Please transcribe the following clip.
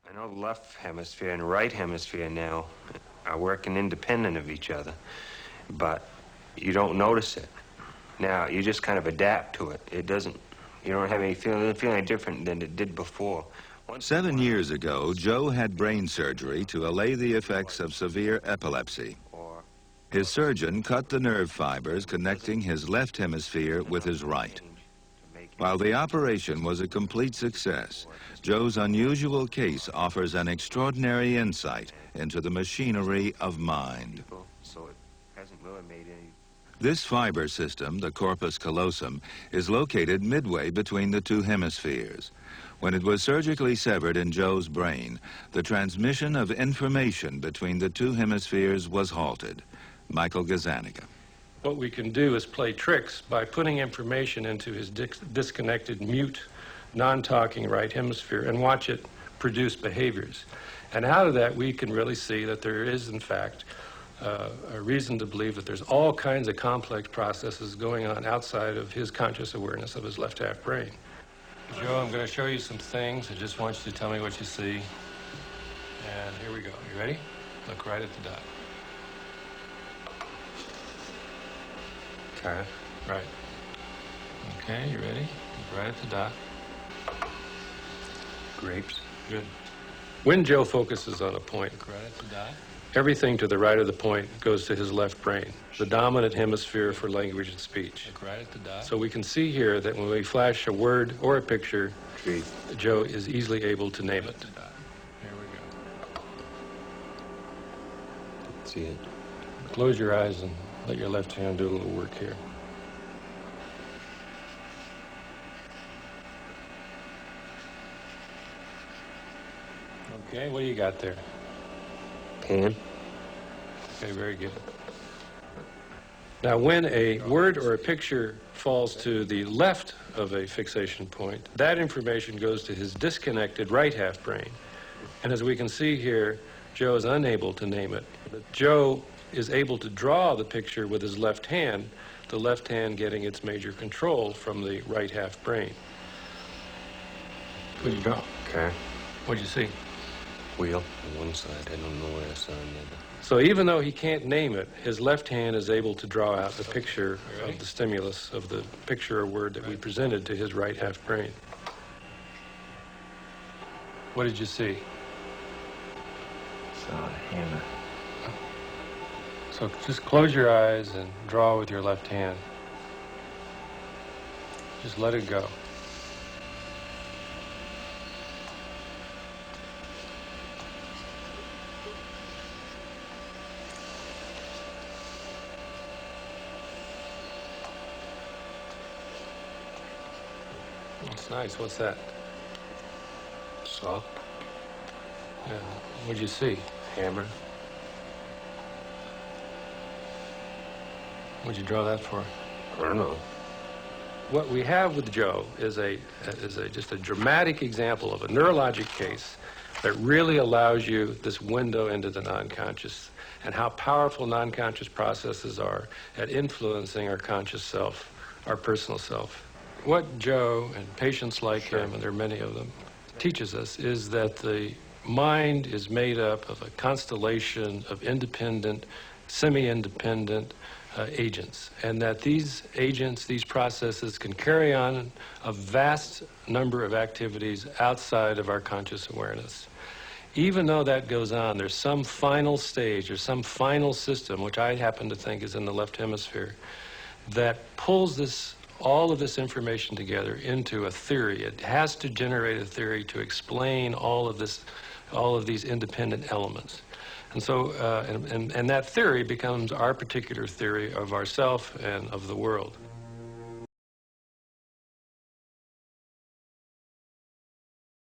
I know the left hemisphere and right hemisphere now are working independent of each other, but you don't notice it. Now, you just kind of adapt to it. You don't have any feeling, it doesn't feel any different than it did before. 7 years ago, Joe had brain surgery to allay the effects of severe epilepsy. His surgeon cut the nerve fibers connecting his left hemisphere with his right. While the operation was a complete success, Joe's unusual case offers an extraordinary insight into the machinery of mind. This fiber system, the corpus callosum, is located midway between the two hemispheres. When it was surgically severed in Joe's brain, the transmission of information between the two hemispheres was halted. Michael Gazzaniga. What we can do is play tricks by putting information into his disconnected, mute, non-talking right hemisphere and watch it produce behaviors. And out of that, we can really see that there is, in fact, a reason to believe that there's all kinds of complex processes going on outside of his conscious awareness of his left half brain. Joe, I'm going to show you some things. I just want you to tell me what you see. And here we go. You ready? Look right at the dot. Okay. Right. Okay, you ready? Look right at the dot. Grapes. Good. When Joe focuses on a point, look right at the dot. Everything to the right of the point goes to his left brain, the dominant hemisphere for language and speech. Look right at the dot. So we can see here that when we flash a word or a picture, Tree. Joe is easily able to name it. Here we go. See it. Close your eyes and let your left hand do a little work here. Okay, what do you got there? Pan. Okay, very good. Now, when a word or a picture falls to the left of a fixation point, that information goes to his disconnected right half brain. And as we can see here, Joe is unable to name it. Joe is able to draw the picture with his left hand, the left hand getting its major control from the right half brain. What did you draw? Okay. What did you see? Wheel on one side. I don't know where I saw another. So even though he can't name it, his left hand is able to draw out the picture of the stimulus, of the picture or word that we presented to his right half brain. What did you see? Saw a hammer. So just close your eyes and draw with your left hand. Just let it go. That's nice. What's that? Saw. Yeah. What'd you see? Hammer. What'd you draw that for? I don't know. What we have with Joe is just a dramatic example of a neurologic case that really allows you this window into the non-conscious and how powerful non-conscious processes are at influencing our conscious self, our personal self. What Joe and patients like him, and there are many of them, teaches us is that the mind is made up of a constellation of independent, semi-independent agents, and that these agents, these processes can carry on a vast number of activities outside of our conscious awareness. Even though that goes on, there's some final stage or some final system, which I happen to think is in the left hemisphere, that pulls all of this information together into a theory. It has to generate a theory to explain all of these independent elements. And so, and that theory becomes our particular theory of ourself and of the world.